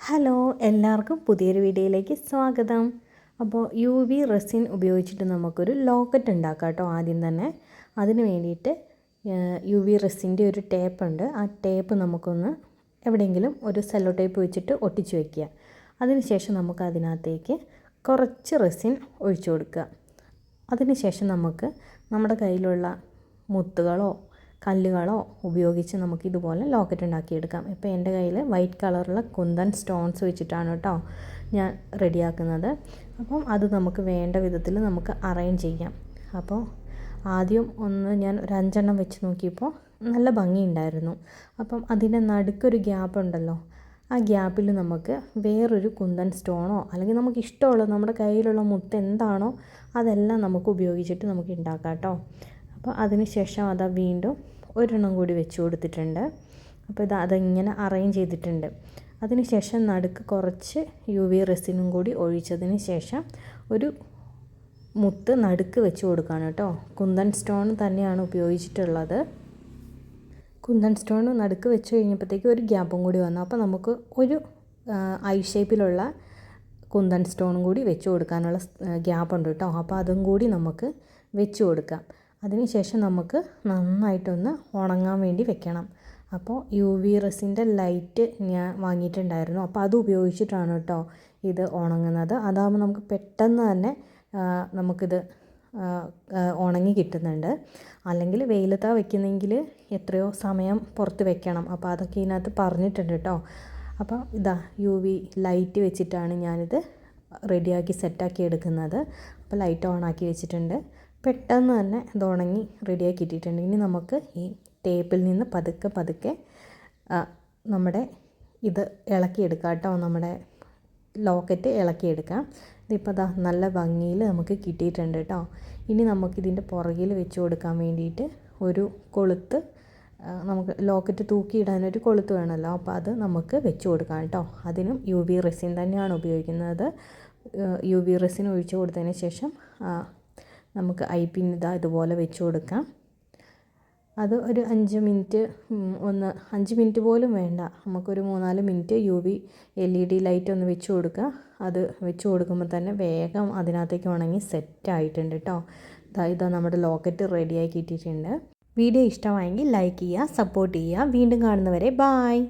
Hello, എല്ലാവർക്കും പുതിയൊരു വീഡിയോയിലേക്ക് സ്വാഗതം. അപ്പോൾ UV റെസിൻ ഉപയോഗിച്ചിട്ട് നമുക്കൊരു ലോക്കറ്റ് ഉണ്ടാക്കാം കേട്ടോ. ആദ്യം തന്നെ അതിന് വേണ്ടിയിട്ട് UV റെസിൻ്റെ ഒരു ടേപ്പുണ്ട്. ആ ടേപ്പ് നമുക്കൊന്ന് എവിടെയെങ്കിലും ഒരു സെല്ലോ ടേപ്പ് വെച്ചിട്ട് ഒട്ടിച്ച് വയ്ക്കുക. അതിനുശേഷം നമുക്ക് അതിനകത്തേക്ക് കുറച്ച് റെസിൻ ഒഴിച്ചു കൊടുക്കുക. അതിനുശേഷം നമുക്ക് നമ്മുടെ കയ്യിലുള്ള മുത്തുകളോ കല്ലുകളോ ഉപയോഗിച്ച് നമുക്ക് ഇതുപോലെ ലോക്കറ്റ് ഉണ്ടാക്കിയെടുക്കാം. ഇപ്പോൾ എൻ്റെ കയ്യിൽ വൈറ്റ് കളറുള്ള കുന്തൻ സ്റ്റോൺസ് വെച്ചിട്ടാണ് കേട്ടോ ഞാൻ റെഡിയാക്കുന്നത്. അപ്പം അത് നമുക്ക് വേണ്ട വിധത്തിൽ നമുക്ക് അറേഞ്ച് ചെയ്യാം. അപ്പോൾ ആദ്യം ഞാൻ ഒരു 5 എണ്ണം വെച്ച് നോക്കിയപ്പോൾ നല്ല ഭംഗിയുണ്ടായിരുന്നു. അപ്പം അതിൻ്റെ നടുക്കൊരു ഗ്യാപ്പ് ഉണ്ടല്ലോ, ആ ഗ്യാപ്പിൽ നമുക്ക് വേറൊരു കുന്തൻ സ്റ്റോണോ അല്ലെങ്കിൽ നമുക്ക് ഇഷ്ടമുള്ള നമ്മുടെ കയ്യിലുള്ള മുത്ത് എന്താണോ അതെല്ലാം നമുക്ക് ഉപയോഗിച്ചിട്ട് നമുക്ക് ഉണ്ടാക്കാം കേട്ടോ. അപ്പോൾ അതിന് ശേഷം അതാ വീണ്ടും ഒരെണ്ണം കൂടി വെച്ച് കൊടുത്തിട്ടുണ്ട്. അപ്പോൾ അതിങ്ങനെ അറേഞ്ച് ചെയ്തിട്ടുണ്ട്. അതിന് ശേഷം നടുക്ക് കുറച്ച് UV റെസിനും കൂടി ഒഴിച്ചതിന് ശേഷം ഒരു മുത്ത് നടുക്ക് വെച്ച് കൊടുക്കുകയാണ് കേട്ടോ. കുന്തൻ സ്റ്റോൺ തന്നെയാണ് ഉപയോഗിച്ചിട്ടുള്ളത്. കുന്തൻ സ്റ്റോൺ നടുക്ക് വെച്ച് കഴിഞ്ഞപ്പോഴത്തേക്ക് ഒരു ഗ്യാപ്പും കൂടി വന്നു. അപ്പോൾ നമുക്ക് ഒരു ഐ ഷേപ്പിലുള്ള കുന്തൻ സ്റ്റോണും കൂടി വെച്ച് കൊടുക്കാനുള്ള ഗ്യാപ്പുണ്ട് കേട്ടോ. അപ്പോൾ അതും കൂടി നമുക്ക് വെച്ച് കൊടുക്കാം. അതിനുശേഷം നമുക്ക് നന്നായിട്ടൊന്ന് ഉണങ്ങാൻ വേണ്ടി വെക്കണം. അപ്പോൾ UV റെസിൻ്റെ ലൈറ്റ് ഞാൻ വാങ്ങിയിട്ടുണ്ടായിരുന്നു. അപ്പോൾ അത് ഉപയോഗിച്ചിട്ടാണ് കേട്ടോ ഇത് ഉണങ്ങുന്നത്. അതാകുമ്പോൾ നമുക്ക് പെട്ടെന്ന് തന്നെ നമുക്കിത് ഉണങ്ങി കിട്ടുന്നുണ്ട്. അല്ലെങ്കിൽ വെയിലത്താണ് വെക്കുന്നെങ്കിൽ എത്രയോ സമയം പുറത്ത് വെക്കണം. അപ്പോൾ അതൊക്കെ ഇതിനകത്ത് പറഞ്ഞിട്ടുണ്ട് കേട്ടോ. അപ്പോൾ ഇതാ UV ലൈറ്റ് വെച്ചിട്ടാണ് ഞാനിത് റെഡിയാക്കി സെറ്റാക്കി എടുക്കുന്നത്. അപ്പോൾ ലൈറ്റ് ഓണാക്കി വെച്ചിട്ടുണ്ട്. പെട്ടെന്ന് തന്നെ ഇത് ഉണങ്ങി റെഡിയാക്കി ഇട്ടിട്ടുണ്ട്. ഇനി നമുക്ക് ഈ ടേപ്പിൽ നിന്ന് പതുക്കെ നമ്മുടെ ഇത് ഇളക്കിയെടുക്കാം കേട്ടോ. നമ്മുടെ ലോക്കറ്റ് ഇളക്കിയെടുക്കാം. ഇതിപ്പോൾ നല്ല ഭംഗിയിൽ നമുക്ക് കിട്ടിയിട്ടുണ്ട് കേട്ടോ. ഇനി നമുക്കിതിൻ്റെ പുറകിൽ വെച്ച് കൊടുക്കാൻ വേണ്ടിയിട്ട് ഒരു കൊളുത്ത്, നമുക്ക് ലോക്കറ്റ് തൂക്കിയിടാനൊരു കൊളുത്ത് വേണമല്ലോ. അപ്പോൾ അത് നമുക്ക് വെച്ച് കൊടുക്കാം കേട്ടോ. അതിനും UV റെസിൻ തന്നെയാണ് ഉപയോഗിക്കുന്നത്. UV റെസിൻ ഒഴിച്ച് കൊടുത്തതിന് ശേഷം നമുക്ക് ഐ-പിൻ ഇതുപോലെ വെച്ച് കൊടുക്കാം. അത് ഒരു 5 മിനിറ്റ് 5 മിനിറ്റ് പോലും വേണ്ട, നമുക്കൊരു 3-4 മിനിറ്റ് UV LED ലൈറ്റ് ഒന്ന് വെച്ച് കൊടുക്കുക. അത് വെച്ച് കൊടുക്കുമ്പോൾ തന്നെ വേഗം അതിനകത്തേക്ക് ഉണങ്ങി സെറ്റായിട്ടുണ്ട് കേട്ടോ. ഇതാ നമ്മുടെ ലോക്കറ്റ് റെഡിയാക്കി ഇട്ടിട്ടുണ്ട്. വീഡിയോ ഇഷ്ടമായെങ്കിൽ ലൈക്ക് ചെയ്യുക, സപ്പോർട്ട് ചെയ്യുക. വീണ്ടും കാണുന്നവരെ ബായ്.